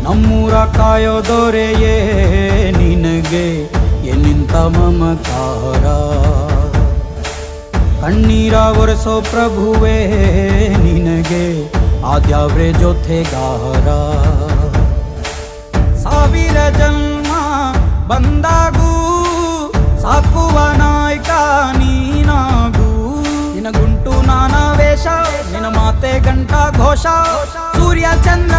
ನಮ್ಮೂರ ಕಾಯೋ ದೊರೆಯೇ ನಿನಗೆ ಎನ್ನಿಂತ ಮಮಕಾರ. ಕಣ್ಣೀರ ಒರೆಸೋ ಪ್ರಭುವೇ ನಿನಗೆ ಆದ್ಯಾವ್ರೆ ಜೊತೆಗಾರ. ಸಾವಿರ ಜನ್ಮ ಬಂದಾಗೂ ಸಾಕುವ ನಾಯಕ ನೀನಾಗೂ. ನಿನ ಗುಂಟು ನಾನಾ ವೇಷ, ನಿನ ಮಾತೆ ಗಂಟ ಘೋಷ. ಸೂರ್ಯ ಚಂದ್ರ